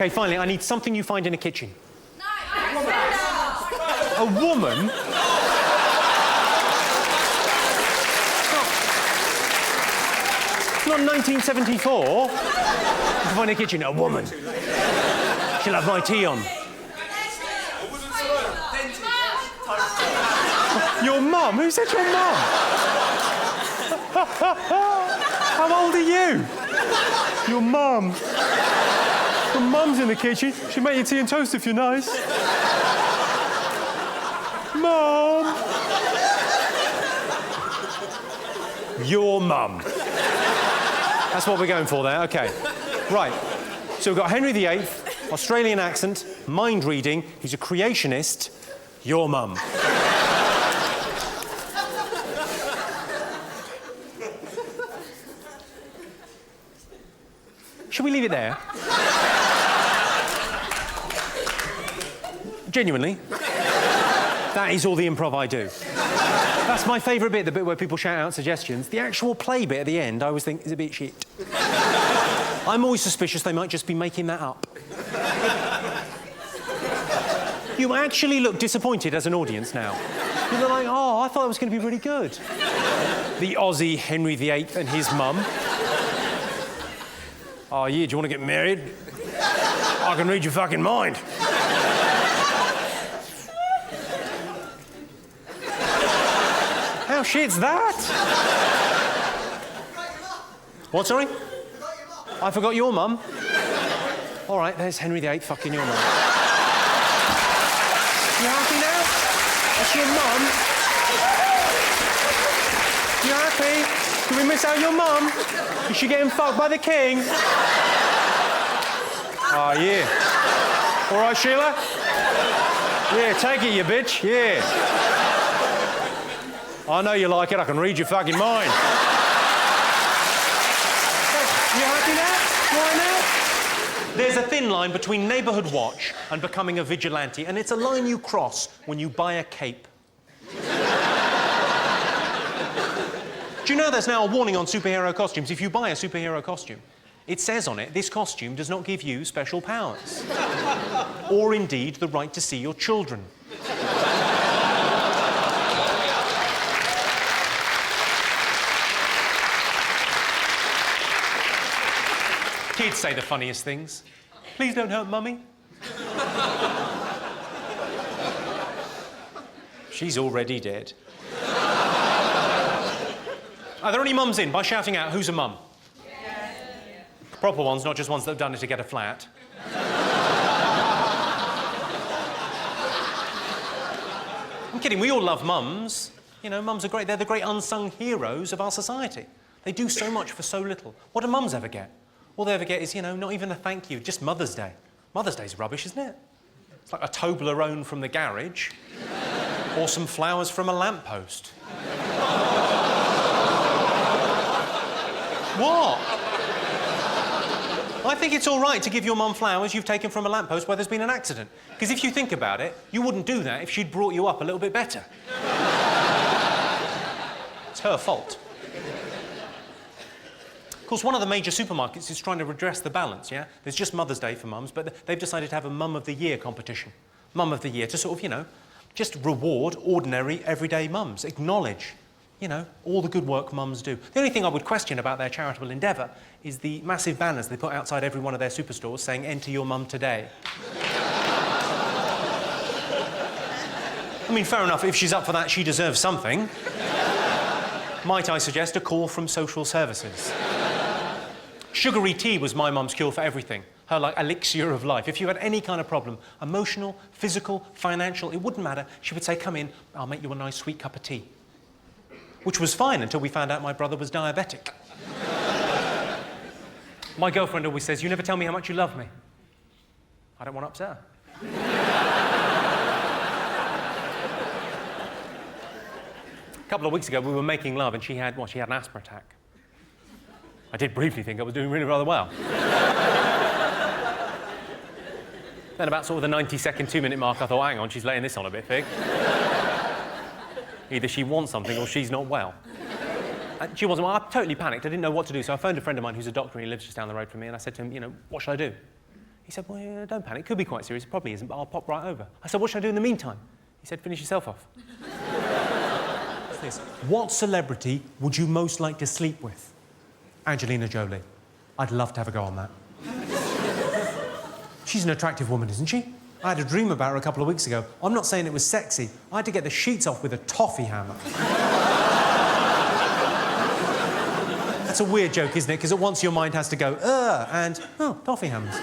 Okay, finally, I need something you find in a kitchen. No, a woman? It's not 1974. You can find in a kitchen, a woman. She'll have my tea on. Your mum? Who said your mum? How old are you? Your mum. Your mum's in the kitchen. She'll make you tea and toast if you're nice. Mum. Your mum. That's what we're going for there, OK. Right, so we've got Henry VIII, Australian accent, mind reading, he's a creationist, your mum. Should we leave it there? Genuinely. That is all the improv I do. That's my favourite bit, the bit where people shout out suggestions. The actual play bit at the end, I always think, is a bit shit. I'm always suspicious they might just be making that up. You actually look disappointed as an audience now. You're like, oh, I thought it was going to be really good. The Aussie Henry VIII and his mum. Oh, yeah, do you want to get married? I can read your fucking mind. How shit's that? What, sorry? I forgot your mum. All right, there's Henry VIII fucking your mum. You happy now? That's your mum. You happy? Did we miss out your mum? Is she getting fucked by the king? Oh, yeah. All right, Sheila? Yeah, take it, you bitch. Yeah. I know you like it. I can read your fucking mind. You happy now? Why now? There's a thin line between neighbourhood watch and becoming a vigilante, and it's a line you cross when you buy a cape. Do you know there's now a warning on superhero costumes? If you buy a superhero costume, it says on it, this costume does not give you special powers. Or indeed the right to see your children. Kids say the funniest things. Please don't hurt Mummy. She's already dead. Are there any mums in? By shouting out, who's a mum? Yeah. Proper ones, not just ones that have done it to get a flat. I'm kidding, we all love mums. You know, mums are great. They're the great unsung heroes of our society. They do so much for so little. What do mums ever get? All they ever get is, you know, not even a thank you, just Mother's Day. Mother's Day's rubbish, isn't it? It's like a Toblerone from the garage or some flowers from a lamppost. What? I think it's all right to give your mum flowers you've taken from a lamppost where there's been an accident. Because if you think about it, you wouldn't do that if she'd brought you up a little bit better. It's her fault. Of course, one of the major supermarkets is trying to redress the balance, yeah? There's just Mother's Day for mums, but they've decided to have a Mum of the Year competition. Mum of the Year to sort of, you know, just reward ordinary, everyday mums. Acknowledge, you know, all the good work mums do. The only thing I would question about their charitable endeavour is the massive banners they put outside every one of their superstores saying, enter your mum today. I mean, fair enough, if she's up for that, she deserves something. Might I suggest a call from social services? Sugary tea was my mum's cure for everything. Her, like, elixir of life. If you had any kind of problem, emotional, physical, financial, it wouldn't matter. She would say, come in, I'll make you a nice sweet cup of tea. Which was fine until we found out my brother was diabetic. My girlfriend always says, you never tell me how much you love me. I don't want to upset her. A couple of weeks ago, we were making love and she had an asthma attack. I did briefly think I was doing really rather well. Then about sort of the 90-second, 2-minute mark, I thought, hang on, she's laying this on a bit thick. Either she wants something or she's not well. And she wasn't well. I totally panicked. I didn't know what to do, so I phoned a friend of mine who's a doctor and he lives just down the road from me, and I said to him, you know, what should I do? He said, well, yeah, don't panic. It could be quite serious. It probably isn't, but I'll pop right over. I said, what should I do in the meantime? He said, finish yourself off. What's this? What celebrity would you most like to sleep with? Angelina Jolie. I'd love to have a go on that. She's an attractive woman, isn't she? I had a dream about her a couple of weeks ago. I'm not saying it was sexy. I had to get the sheets off with a toffee hammer. That's a weird joke, isn't it? Because at once your mind has to go, and, oh, toffee hammers.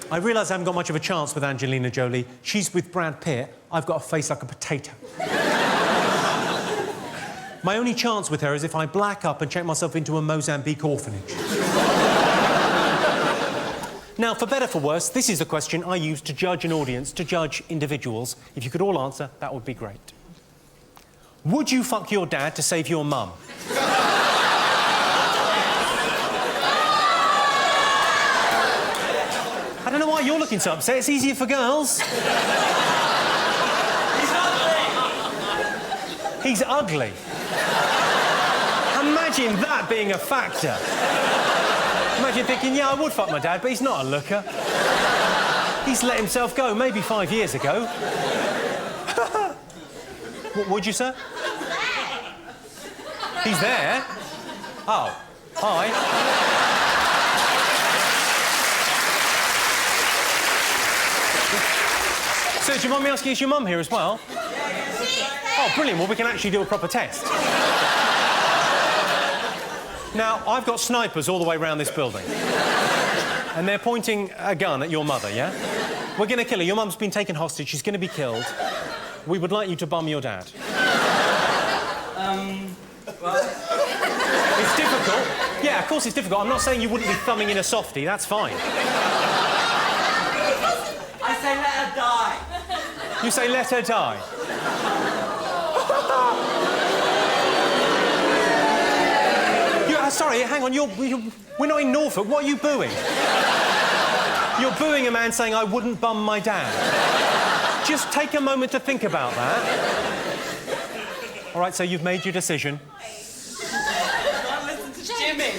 I realise I haven't got much of a chance with Angelina Jolie. She's with Brad Pitt. I've got a face like a potato. My only chance with her is if I black up and check myself into a Mozambique orphanage. Now, for better, for worse, this is the question I use to judge an audience, to judge individuals. If you could all answer, that would be great. Would you fuck your dad to save your mum? I don't know why you're looking so upset. It's easier for girls. He's ugly. He's ugly. Imagine that being a factor. Imagine thinking, yeah, I would fuck my dad, but he's not a looker. He's let himself go maybe 5 years ago. What would you say? He's there. Oh, hi. So, do you mind me asking, is your mum here as well? Oh, brilliant. Well, we can actually do a proper test. Now, I've got snipers all the way around this building. And they're pointing a gun at your mother, yeah? We're going to kill her. Your mum's been taken hostage. She's going to be killed. We would like you to bum your dad. Well... It's difficult. Yeah, of course it's difficult. I'm not saying you wouldn't be thumbing in a softie. That's fine. I say let her die. You say let her die? Sorry, hang on, we're not in Norfolk. What are you booing? You're booing a man saying, I wouldn't bum my dad. Just take a moment to think about that. All right, so you've made your decision. Don't listen to Jimmy.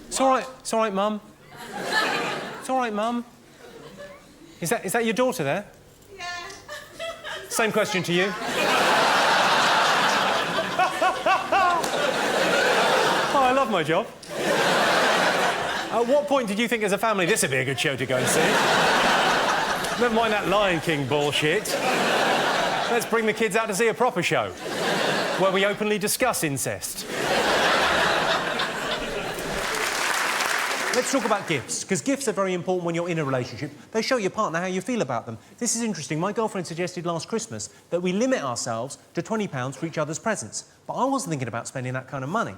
It's all right, Mum. It's all right, Mum. Is that your daughter there? Yeah. Same question to you. Oh, I love my job. At what point did you think, as a family, this would be a good show to go and see? Never mind that Lion King bullshit. Let's bring the kids out to see a proper show, where we openly discuss incest. Let's talk about gifts, because gifts are very important when you're in a relationship. They show your partner how you feel about them. This is interesting. My girlfriend suggested last Christmas that we limit ourselves to £20 for each other's presents. But I wasn't thinking about spending that kind of money.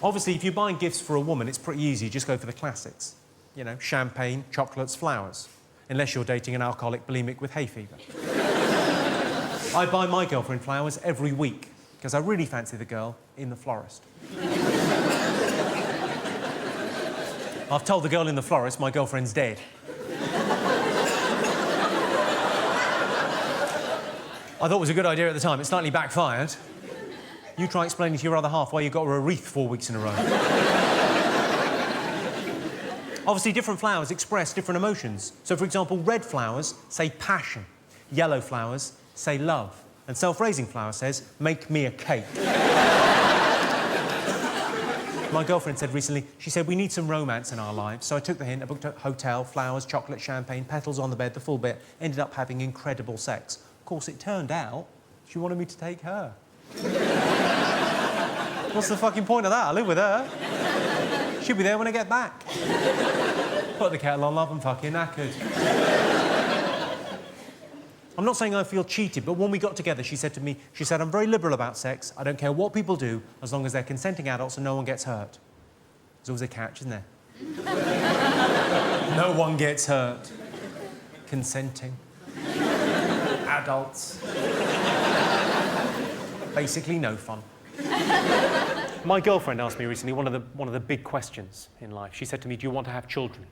Obviously, if you're buying gifts for a woman, it's pretty easy. Just go for the classics. You know, champagne, chocolates, flowers. Unless you're dating an alcoholic bulimic with hay fever. I buy my girlfriend flowers every week, because I really fancy the girl in the florist. I've told the girl in the florist my girlfriend's dead. I thought it was a good idea at the time. It slightly backfired. You try explaining to your other half why you got her a wreath 4 weeks in a row. Obviously, different flowers express different emotions. So, for example, red flowers say passion. Yellow flowers say love. And self-raising flower says, make me a cake. My girlfriend said recently, she said, we need some romance in our lives. So I took the hint, I booked a hotel, flowers, chocolate, champagne, petals on the bed, the full bit. Ended up having incredible sex. Of course, it turned out she wanted me to take her. What's the fucking point of that? I live with her. She'll be there when I get back. Put the kettle on, love, and fucking knackered. I'm not saying I feel cheated, but when we got together, she said to me, I'm very liberal about sex. I don't care what people do, as long as they're consenting adults and no one gets hurt. There's always a catch, isn't there? No one gets hurt. Consenting. Adults. Basically, no fun. My girlfriend asked me recently one of the big questions in life. She said to me, do you want to have children?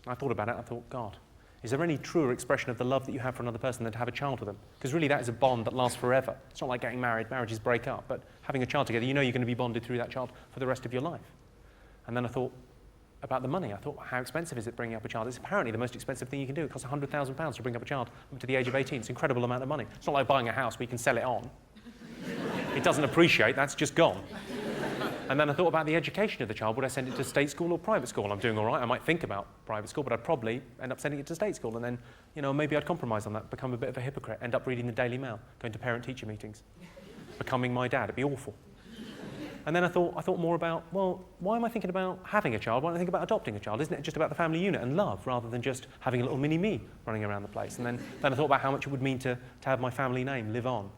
I thought about it. I thought, God, Is there any truer expression of the love that you have for another person than to have a child with them? Because really that is a bond that lasts forever. It's not like getting married. Marriages break up. But having a child together, you know you're going to be bonded through that child for the rest of your life. And then I thought about the money. I thought, how expensive is it bringing up a child? It's apparently the most expensive thing you can do. It costs £100,000 to bring up a child up to the age of 18. It's an incredible amount of money. It's not like buying a house where you can sell it on. It doesn't appreciate, that's just gone. And then I thought about the education of the child. Would I send it to state school or private school? I'm doing all right. I might think about private school, but I'd probably end up sending it to state school. And then, you know, maybe I'd compromise on that, become a bit of a hypocrite, end up reading the Daily Mail, going to parent-teacher meetings, becoming my dad. It'd be awful. And then I thought more about, well, why am I thinking about having a child? Why don't I think about adopting a child? Isn't it just about the family unit and love, rather than just having a little mini-me running around the place? And then I thought about how much it would mean to have my family name live on.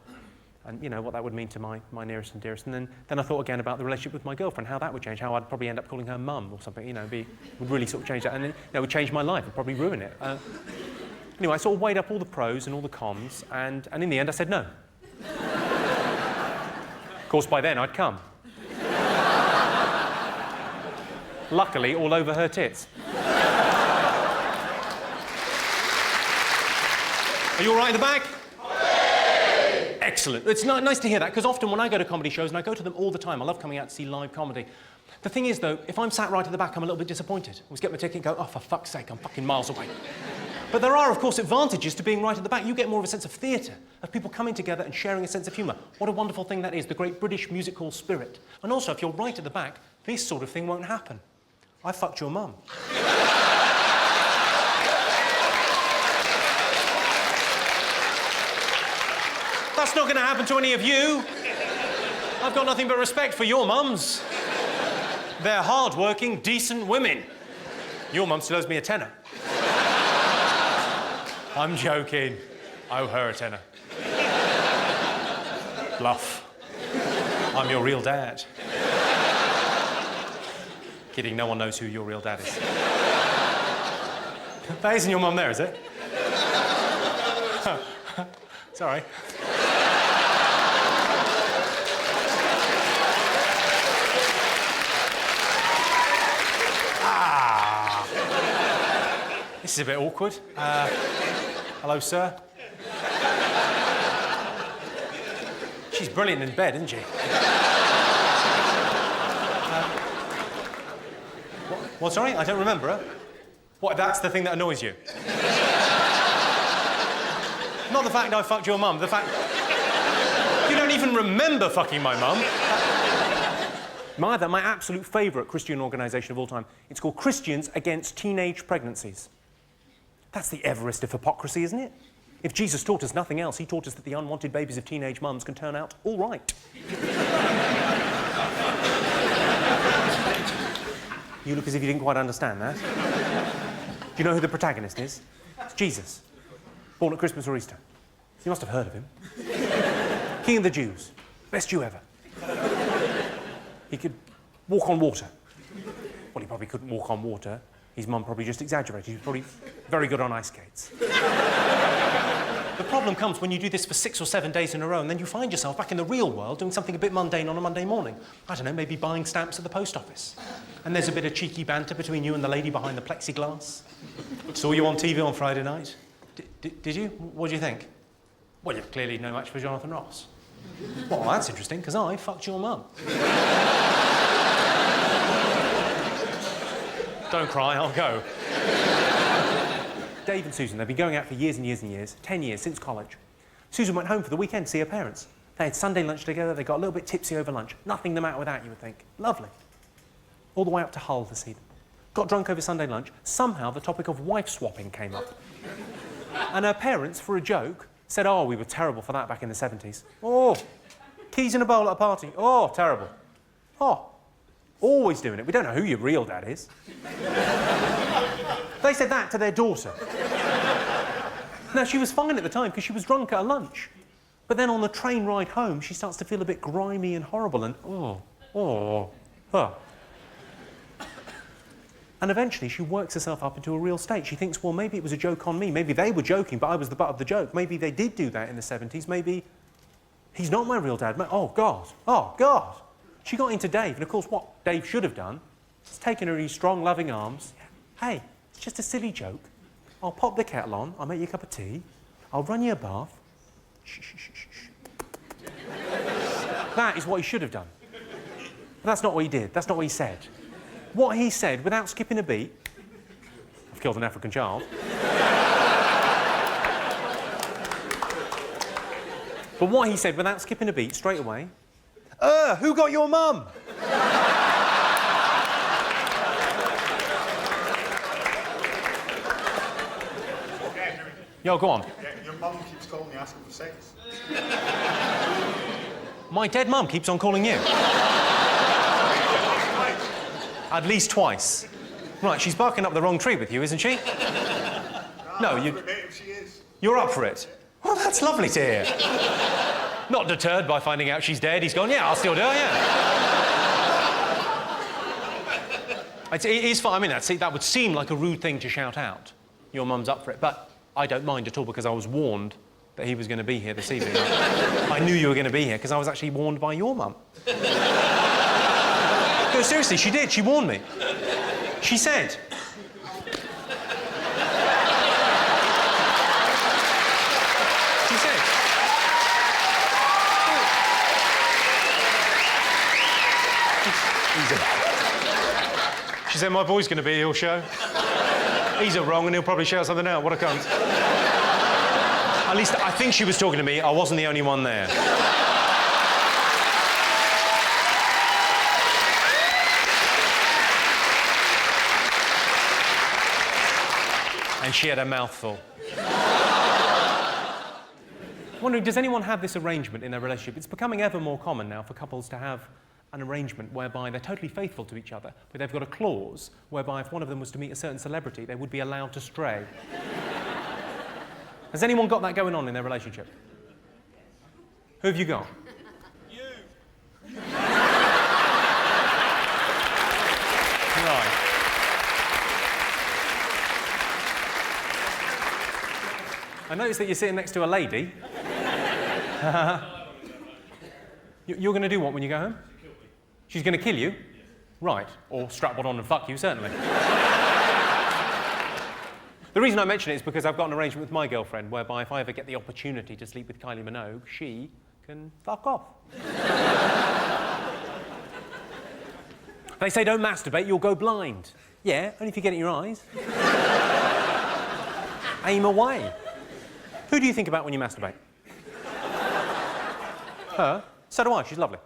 And, you know, what that would mean to my nearest and dearest. And then I thought again about the relationship with my girlfriend, how that would change, how I'd probably end up calling her mum or something, you know, would really sort of change that. And then, it would change my life, it'd probably ruin it. Anyway, I sort of weighed up all the pros and all the cons, and in the end I said no. Of course, by then I'd come. Luckily, all over her tits. Are you all right in the back? Excellent. It's nice to hear that, because often when I go to comedy shows, and I go to them all the time, I love coming out to see live comedy. The thing is, though, if I'm sat right at the back, I'm a little bit disappointed. I always get my ticket and go, oh, for fuck's sake, I'm fucking miles away. But there are, of course, advantages to being right at the back. You get more of a sense of theatre, of people coming together and sharing a sense of humour. What a wonderful thing that is, the great British music hall spirit. And also, if you're right at the back, this sort of thing won't happen. I fucked your mum. That's not going to happen to any of you. I've got nothing but respect for your mums. They're hard-working, decent women. Your mum still owes me a tenner. I'm joking. I owe her a tenner. Bluff. I'm your real dad. Kidding, no one knows who your real dad is. That isn't your mum there, is it? Sorry. This is a bit awkward. Hello, sir. She's brilliant in bed, isn't she? What, sorry? I don't remember her. What, that's the thing that annoys you? Not the fact I fucked your mum, the fact... You don't even remember fucking my mum. My absolute favourite Christian organisation of all time. It's called Christians Against Teenage Pregnancies. That's the Everest of hypocrisy, isn't it? If Jesus taught us nothing else, he taught us that the unwanted babies of teenage mums can turn out all right. You look as if you didn't quite understand that. Do you know who the protagonist is? It's Jesus. Born at Christmas or Easter. You must have heard of him. King of the Jews. Best Jew ever. He could walk on water. Well, he probably couldn't walk on water. His mum probably just exaggerated. He was probably very good on ice skates. The problem comes when you do this for 6 or 7 days in a row, and then you find yourself back in the real world doing something a bit mundane on a Monday morning. I don't know, maybe buying stamps at the post office. And there's a bit of cheeky banter between you and the lady behind the plexiglass. Saw you on TV on Friday night. Did you? What do you think? Well, you're clearly no match for Jonathan Ross. Well, that's interesting, because I fucked your mum. Don't cry, I'll go. Dave and Susan, they've been going out for years and years and years, 10 years, since college. Susan went home for the weekend to see her parents. They had Sunday lunch together, they got a little bit tipsy over lunch. Nothing the matter with that, you would think. Lovely. All the way up to Hull to see them. Got drunk over Sunday lunch. Somehow the topic of wife swapping came up. And her parents, for a joke, said, oh, we were terrible for that back in the 70s. Oh, keys in a bowl at a party. Oh, terrible. Oh, always doing it. We don't know who your real dad is. They said that to their daughter. Now, she was fine at the time because she was drunk at a lunch. But then on the train ride home, she starts to feel a bit grimy and horrible and, oh. And eventually she works herself up into a real state. She thinks, well, maybe it was a joke on me. Maybe they were joking, but I was the butt of the joke. Maybe they did do that in the 70s. Maybe he's not my real dad. Oh, God. Oh, God. She got into Dave, and of course what Dave should have done is taken her in his strong, loving arms. Hey, it's just a silly joke. I'll pop the kettle on, I'll make you a cup of tea, I'll run you a bath. Shh, shh, shh, shh, shh. That is what he should have done. But that's not what he did. That's not what he said. What he said, without skipping a beat, I've killed an African child. But what he said, without skipping a beat, straight away, who got your mum? Yo, go on. Yeah, your mum keeps calling you asking for sex. My dead mum keeps on calling you. At least twice. Right, she's barking up the wrong tree with you, isn't she? No, you... She is. You're up for it? Well, that's lovely to hear. Not deterred by finding out she's dead, he's gone, yeah, I'll still do it, yeah. It is fine. I mean, that would seem like a rude thing to shout out. Your mum's up for it, but I don't mind at all because I was warned that he was going to be here this evening. I knew you were going to be here because I was actually warned by your mum. No, seriously, she did. She warned me. She said... She said... She said, my boy's going to be here, he'll show. He's wrong and he'll probably shout something out. What a cunt. At least I think she was talking to me. I wasn't the only one there. And she had a mouthful. I'm wondering, does anyone have this arrangement in their relationship? It's becoming ever more common now for couples to have an arrangement whereby they're totally faithful to each other, but they've got a clause whereby if one of them was to meet a certain celebrity, they would be allowed to stray. Has anyone got that going on in their relationship? Who have you got? You. Right. I noticed that you're sitting next to a lady. You're going to do what when you go home? She's going to kill you? Right. Or strap one on and fuck you, certainly. The reason I mention it is because I've got an arrangement with my girlfriend whereby if I ever get the opportunity to sleep with Kylie Minogue, she can fuck off. They say don't masturbate, you'll go blind. Yeah, only if you get it in your eyes. Aim away. Who do you think about when you masturbate? Her? So do I, she's lovely.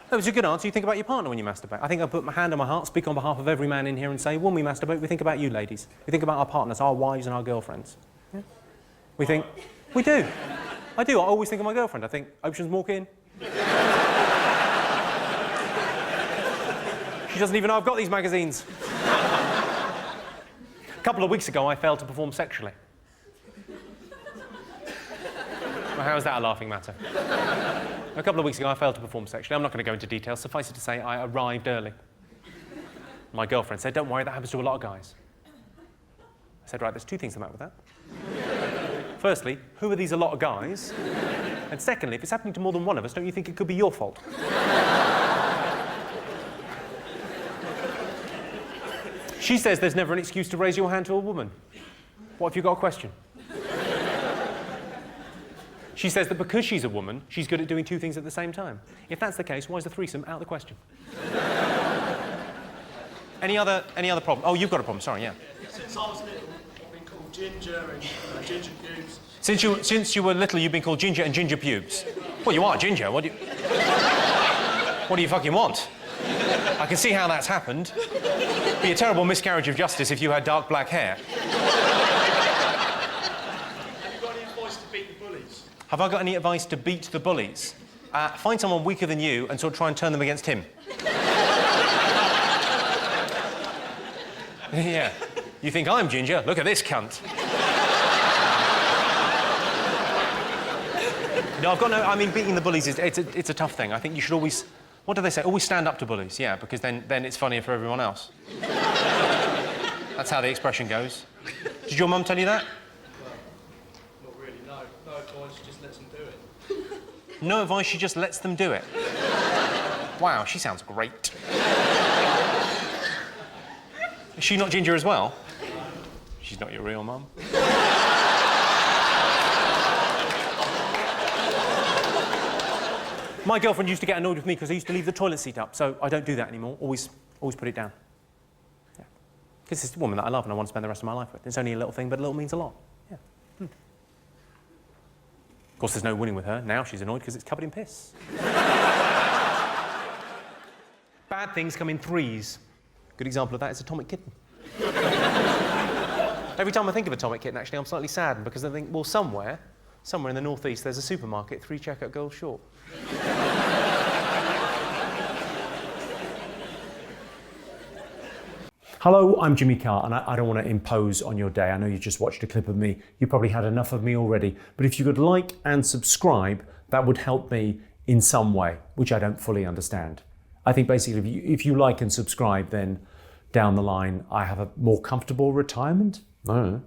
That was a good answer. You think about your partner when you masturbate. I think I'll put my hand on my heart, speak on behalf of every man in here and say, when we masturbate, we think about you ladies. We think about our partners, our wives and our girlfriends. Yeah? We think... We do. I do. I always think of my girlfriend. I think, Ocean's walk in. She doesn't even know I've got these magazines. A couple of weeks ago, I failed to perform sexually. Well, how is that a laughing matter? A couple of weeks ago, I failed to perform sexually. I'm not going to go into details. Suffice it to say, I arrived early. My girlfriend said, don't worry, that happens to a lot of guys. I said, right, there's two things the matter with that. Firstly, who are these a lot of guys? And secondly, if it's happening to more than one of us, don't you think it could be your fault? She says there's never an excuse to raise your hand to a woman. What if you've got a question? She says that because she's a woman, she's good at doing two things at the same time. If that's the case, why is the threesome out of the question? Any other problem? Oh, you've got a problem, sorry, yeah. Since I was little, I've been called Ginger and Ginger Pubes. Since you were little, you've been called Ginger and Ginger Pubes. Well, you are Ginger. What do you fucking want? I can see how that's happened. It'd be a terrible miscarriage of justice if you had dark black hair. Have I got any advice to beat the bullies? Find someone weaker than you and sort of try and turn them against him. Yeah. You think I'm Ginger? Look at this cunt. No, I've got no... I mean, beating the bullies is... It's a tough thing. I think you should always... What do they say? Always stand up to bullies, yeah, because then it's funnier for everyone else. That's how the expression goes. Did your mum tell you that? No advice, she just lets them do it. Wow, she sounds great. Is she not ginger as well? She's not your real mum. My girlfriend used to get annoyed with me because I used to leave the toilet seat up, so I don't do that anymore. Always put it down. Yeah. Because it's a woman that I love and I want to spend the rest of my life with. It's only a little thing, but a little means a lot. Yeah. Of course, there's no winning with her. Now she's annoyed because it's covered in piss. Bad things come in threes. Good example of that is Atomic Kitten. Every time I think of Atomic Kitten, actually, I'm slightly saddened because I think, well, somewhere in the northeast, there's a supermarket 3 checkout girls short. Hello, I'm Jimmy Carr, and I don't want to impose on your day. I know you just watched a clip of me. You probably had enough of me already. But if you could like and subscribe, that would help me in some way, which I don't fully understand. I think basically if you like and subscribe, then down the line, I have a more comfortable retirement. I don't know.